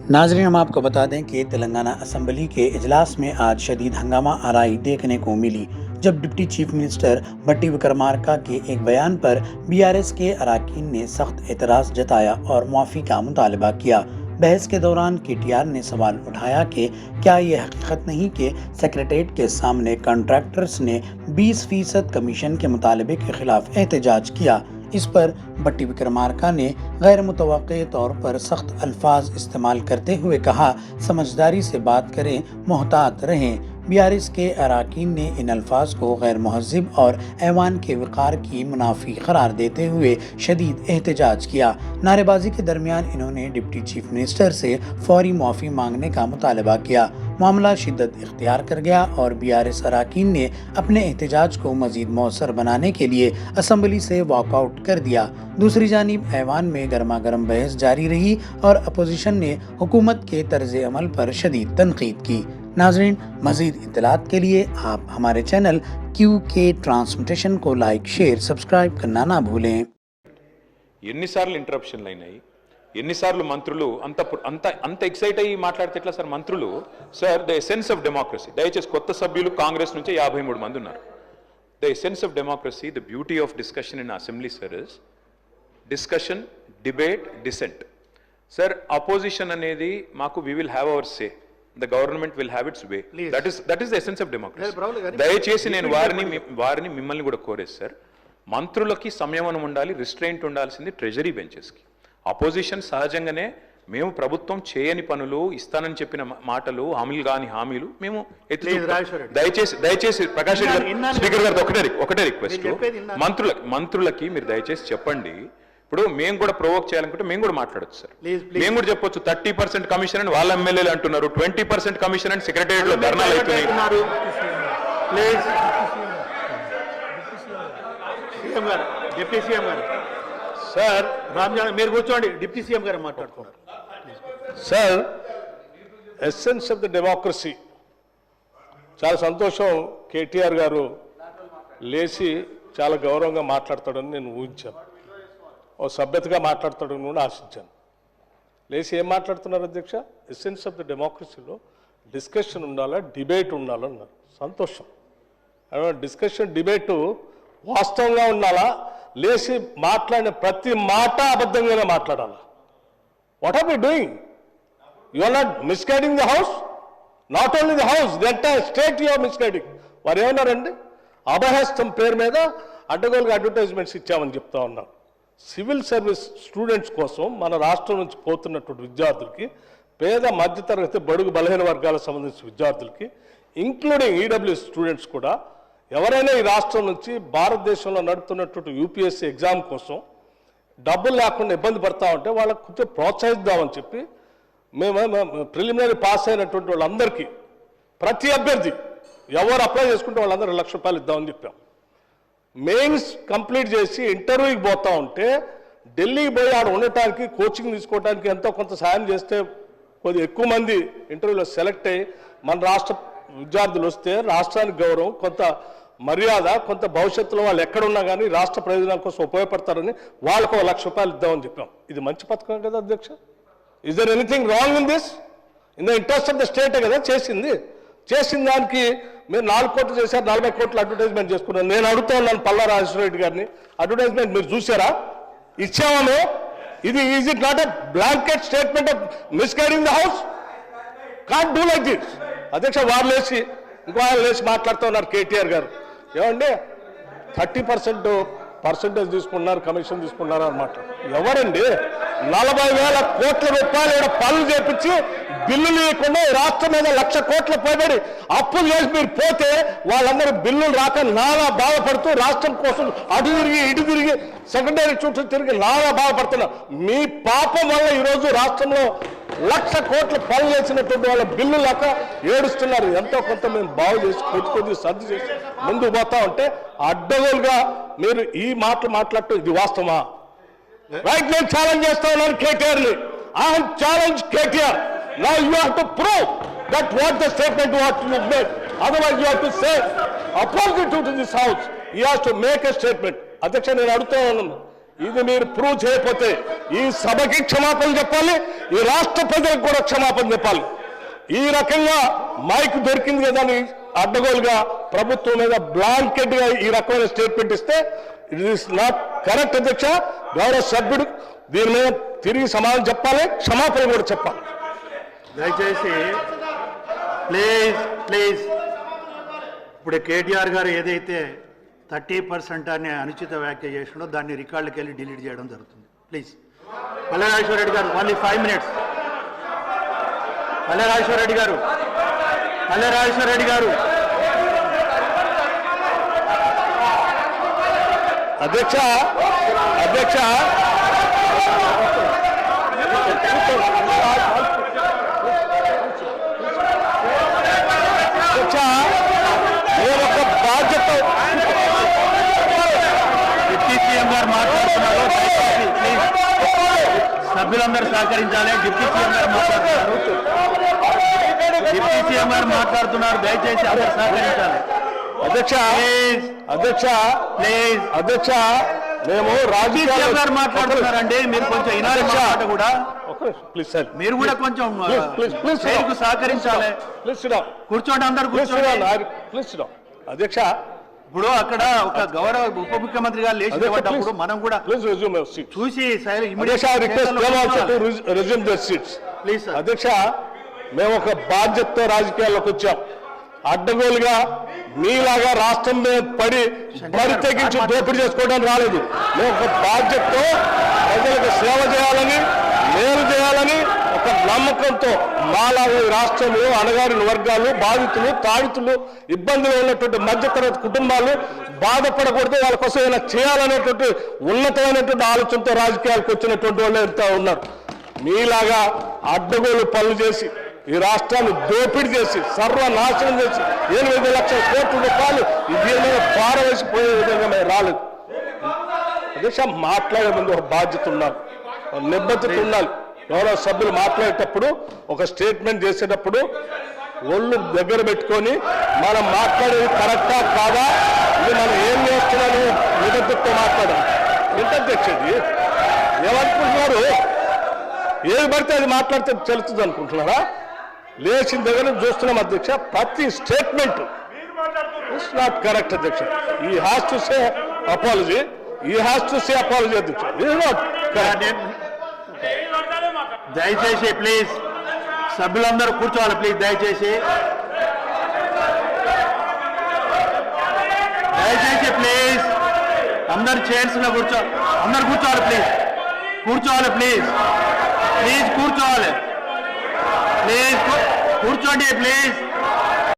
नाजरीन, हम आपको बता दें कि तेलंगाना असम्बली के इजलास में आज शदीद हंगामा आराई देखने को मिली, जब डिप्टी चीफ मिनिस्टर भट्टी विक्रमार्का के एक बयान पर बीआरएस के अरकान ने सख्त एतराज़ जताया और मुआफ़ी का मुतालबा किया। बहस के दौरान केटीआर ने सवाल उठाया कि क्या ये हकीकत नहीं कि सेक्रेटेरिएट के सामने कॉन्ट्रैक्टर्स ने 20% कमीशन के मुतालबे के खिलाफ एहतजाज किया। इस पर भट्टी विक्रमार्का ने गैर मुतवक्के तौर पर सख्त अल्फाज इस्तेमाल करते हुए कहा, समझदारी से बात करें, मोहतात रहें। बीआरएस के अरकान ने इन अल्फाज को गैर महज़िब और ऐवान के वक़ार की मुनाफी करार देते हुए शदीद एहतजाज किया। नारेबाजी के दरमियान इन्होंने डिप्टी चीफ मिनिस्टर से फौरी मुआफ़ी मांगने का मुतालबा किया। मामला शिद्दत इख्तियार कर गया और बीआरएस अरकान ने अपने एहतजाज को मज़ीद मौसर बनाने के लिए असम्बली से वॉकआउट कर दिया। दूसरी जानिब ऐवान में गर्मा गर्म बहस जारी रही और अपोजिशन ने हुकूमत के तर्ज अमल पर शदीद तनकीद की। नाजरीन, मज़ीद इत्तलात के लिए आप हमारे चैनल QK ट्रांसमिटेशन को लाइक, शेयर, सब्सक्राइब करना ना भूलें। ఎన్నిసార్లు ఇంటరప్షన్లు అయినాయి, ఎన్నిసార్లు మంత్రులు అంత అంత అంత ఎక్సైట్ అయ్యి మాట్లాడితే ఎట్లా సార్? మంత్రులు sir, the essence of democracy, దయచేసి కొత్త సభ్యులు కాంగ్రెస్ నుంచి 53 మంది ఉన్నారు. The essence of democracy, the beauty of discussion in assembly sir is discussion, debate, dissent. Sir, opposition అనేది మాకు we will have our say, the government will have its way. That is the essence of democracy. దయచేసి నేను వారిని మిమ్మల్ని కూడా కోరేది sir, మంత్రులకి సంయమనం ఉండాలి, రిస్ట్రెయింట్ ఉండాల్సింది ట్రెజరీ బెంచెస్కి. అపోజిషన్ సహజంగానే మేము ప్రభుత్వం చేయని పనులు, ఇస్తానని చెప్పిన మాటలు, హామీలు మేము దయచేసి ప్రకాష్ రెడ్డి గారు, స్పీకర్ గారు ఒకటే రిక్వెస్ట్, మంత్రులకి మీరు దయచేసి చెప్పండి. ఇప్పుడు మేము కూడా ప్రొవోక్ చేయాలనుకుంటే మేము కూడా మాట్లాడచ్చు సార్. మేము కూడా చెప్పొచ్చు 30% కమిషన్ అని వాళ్ళ ఎమ్మెల్యేలు అంటున్నారు, 20% కమిషన్ అని సెక్రటేరియట్ లో ధర్నాలు అవుతున్నాయి. సార్ రామ్జాన్, మీరు కూర్చోండి. డిప్యూటీ సీఎం గారు మాట్లాడుతున్నారు. Sir, essence of the democracy, చాలా సంతోషం. కేటీఆర్ గారు లేచి చాలా గౌరవంగా మాట్లాడతాడని నేను ఊహించాను, ఓ సభ్యతగా మాట్లాడతాడని కూడా ఆశించాను. లేచి ఏం మాట్లాడుతున్నారు అధ్యక్ష? ఎసెన్స్ ఆఫ్ ద డెమోక్రసీలో డిస్కషన్ ఉండాలా, డిబేట్ ఉండాలన్నారు. సంతోషం. డిస్కషన్, డిబేటు వాస్తవంగా ఉండాలా, లేచి మాట్లాడిన ప్రతి మాట అబద్ధంగానే మాట్లాడాలా? What are we doing? You are not misguiding the house, not only the house, the entire state you are misguiding. వారు ఏమన్నారండి? అభయహస్తం పేరు మీద అడ్డగోలుగా అడ్వర్టైజ్మెంట్స్ ఇచ్చామని చెప్తా ఉన్నారు. సివిల్ సర్వీస్ స్టూడెంట్స్ కోసం మన రాష్ట్రం నుంచి పోతున్నటువంటి విద్యార్థులకి, పేద మధ్యతరగతి బడుగు బలహీన వర్గాలకు సంబంధించిన విద్యార్థులకి, ఇంక్లూడింగ్ ఈడబ్ల్యూఎస్ స్టూడెంట్స్ కూడా, ఎవరైనా ఈ రాష్ట్రం నుంచి భారతదేశంలో నడుపుతున్నటువంటి యూపీఎస్సీ ఎగ్జామ్ కోసం డబ్బులు లేకుండా ఇబ్బంది పడతా ఉంటే వాళ్ళకు కొంచెం ప్రోత్సహిద్దామని చెప్పి మేము ప్రిలిమినరీ పాస్ అయినటువంటి వాళ్ళందరికీ, ప్రతి అభ్యర్థి ఎవరు అప్లై చేసుకుంటే వాళ్ళందరూ ₹1,00,000 ఇద్దామని చెప్పాం. మెయిన్స్ కంప్లీట్ చేసి ఇంటర్వ్యూకి పోతా ఉంటే ఢిల్లీకి పోయి ఆడ ఉండటానికి, కోచింగ్ తీసుకోవడానికి ఎంతో కొంత సాయం చేస్తే కొద్దిగా ఎక్కువ మంది ఇంటర్వ్యూలో సెలెక్ట్ అయ్యి మన రాష్ట్ర విద్యార్థులు వస్తే రాష్ట్రానికి గౌరవం, కొంత మర్యాద, కొంత భవిష్యత్తులో వాళ్ళు ఎక్కడున్నా కానీ రాష్ట్ర ప్రయోజనాల కోసం ఉపయోగపడతారని వాళ్ళకు ₹1,00,000 ఇద్దామని చెప్పాం. ఇది మంచి పథకం కదా అధ్యక్ష? Is there anything wrong in this? In the interest of the స్టేటే కదా చేసిన దానికి మీరు 4 కోట్లు చేశారు, 40 కోట్లు అడ్వర్టైజ్మెంట్ చేసుకున్నారు. నేను అడుగుతా ఉన్నాను పల్లా రాజేశ్వరరెడ్డి గారిని, అడ్వర్టైజ్మెంట్ మీరు చూసారా? ఇచ్చామో? ఇది is it not a blanket statement of misguiding the house? Can't do like this. అధ్యక్ష, వారు లేచి ఇంకో ఆయన లేచి మాట్లాడుతూ ఉన్నారు కేటీఆర్ గారు. ఏమండి 30% తీసుకున్నారు, కమిషన్ తీసుకున్నారు అన్నమాట. ఎవరండి 40,000 కోట్ల రూపాయలు పనులు చేపించి బిల్లులు ఇవ్వకుండా రాష్ట్రం మీద 1,00,000 కోట్ల పోయబడి అప్పులు చేసి మీరు పోతే వాళ్ళందరూ బిల్లులు రాక నానా బాధపడుతూ రాష్ట్రం కోసం అటు తిరిగి ఇటు తిరిగి సెకండరీ చుట్టూ తిరిగి నానా బాధపడుతున్నారు. మీ పాపం వల్ల ఈరోజు రాష్ట్రంలో 1,00,000 కోట్ల పనులు చేసినటువంటి వాళ్ళ బిల్లు లేక ఏడుస్తున్నారు. ఎంతో కొంత మేము బాగు చేసి కొద్ది సర్ది చేసి ముందుకు పోతా ఉంటే అడ్డగోలుగా మీరు ఈ మాటలు మాట్లాడటం ఇది వాస్తవమా? రైట్, నేను ఛాలెంజ్ చేస్తా ఉన్నాను కేటీఆర్ని. I have challenge KTR. Now you have to prove that what the statement what you made. Otherwise you have to say opposite to this house. He has to make a statement. అధ్యక్ష, నేను అడుగుతా ఉన్నాను, ఇది మీరు prove చేయకపోతే ఈ సభకి క్షమాపణ చెప్పాలి, ఈ రాష్ట్ర ప్రజలకు కూడా క్షమాపణ చెప్పాలి. ఈ రకంగా మైక్ దొరికింది కదా అని అడ్డగోలుగా ప్రభుత్వం మీద బ్లాంకెట్ గా ఈ రకమైన స్టేట్మెంట్ ఇస్తే ఇట్ ఈస్ నాట్ కరెక్ట్ అధ్యక్ష. గౌరవ సభ్యుడు దీని మీద తిరిగి సమాధానం చెప్పాలి, క్షమాపణ కూడా చెప్పాలి. దయచేసి ప్లీజ్ ఇప్పుడు కేటీఆర్ గారు ఏదైతే 30% అని అనుచిత వ్యాఖ్య చేసినో దాన్ని రికార్డులకు వెళ్ళి డిలీట్ చేయడం జరుగుతుంది. ప్లీజ్ పల్లెరాజేశ్వర రెడ్డి గారు ఓన్లీ 5 minutes. పల్లెరాజేశ్వర రెడ్డి గారు అధ్యక్ష నేను ఒక బాధ్యత డిప్యూటీ సీఎం గారు మాట్లాడుతున్నారు. సభ్యులందరూ సహకరించాలి. డిప్యూటీ సీఎం గారు మాట్లాడుతున్నారు. దయచేసి అందరూ సహకరించాలి. అధ్యక్ష మేము సీఎం గారు మాట్లాడుతున్నారండి. మీరు కొంచెం వినాలి మాట కూడా. ప్లీజ్ సార్, మీరు కూడా కొంచెం చైర్కు సహకరించాలి. కూర్చోండి, అందరు కూర్చోండి. అధ్యక్ష ఇప్పుడు అక్కడ ఒక గౌరవ ఉప ముఖ్యమంత్రి గారు లేచినప్పుడు మనం కూడా చూసి ప్లీజ్ అధ్యక్ష మేము ఒక బాధ్యతతో రాజకీయాల్లోకి వచ్చాం. అడ్డగోలుగా మీలాగా రాష్ట్రం మీద పడి బరి తెగించి దోపిడీ చేసుకోవడానికి రాలేదు. మేము ఒక బాధ్యతతో ప్రజలకు సేవ చేయాలని, మేలు చేయాలని ఒక నమ్మకంతో మాలాగా రాష్ట్రంలో అణగారిన వర్గాలు, బాధితులు, తాడితులు, ఇబ్బందులు ఉన్నటువంటి మధ్యతరగతి కుటుంబాలు బాధపడకూడదు, వాళ్ళ కోసం ఏమైనా చేయాలనేటువంటి ఉన్నతమైనటువంటి ఆలోచనతో రాజకీయాలకు వచ్చినటువంటి వాళ్ళు ఎంత ఉన్నారు. మీలాగా అడ్డగోలు పనులు చేసి ఈ రాష్ట్రాన్ని దోపిడీ చేసి సర్వనాశనం చేసి 8 లక్షల కోట్ల రూపాయలు దీని మీద పారవేసిపోయే విధంగా మేము రాలేదు. అధ్యక్ష మాట్లాడే ముందు ఒక బాధ్యత ఉండాలి, నిబద్ధత ఉండాలి. గౌరవ సభ్యులు మాట్లాడేటప్పుడు ఒక స్టేట్మెంట్ చేసేటప్పుడు ఒళ్ళు దగ్గర పెట్టుకొని మనం మాట్లాడేది కరెక్టా కాదా, ఇది మనం ఏం చేస్తున్నాము నిబద్ధతతో మాట్లాడాలి. ఎంత అధ్యక్షది ఏమనుకుంటున్నారు? ఏది పడితే అది మాట్లాడితే చెల్లుతుంది అనుకుంటున్నారా? లేచిన దగ్గర చూస్తున్నాం అధ్యక్ష. ప్రతి స్టేట్మెంట్ ఇట్స్ నాట్ కరెక్ట్ అధ్యక్ష. ఈ హ్యాస్ టు సే అపాలజీ అధ్యక్ష. It's not correct. దయచేసి ప్లీజ్ సభ్యులందరూ కూర్చోవాలి. ప్లీజ్ దయచేసి ప్లీజ్ అందరు చైర్స్ లో అందరు కూర్చోవాలి. ప్లీజ్ కూర్చోవాలి. ప్లీజ్ కూర్చోండి. ప్లీజ్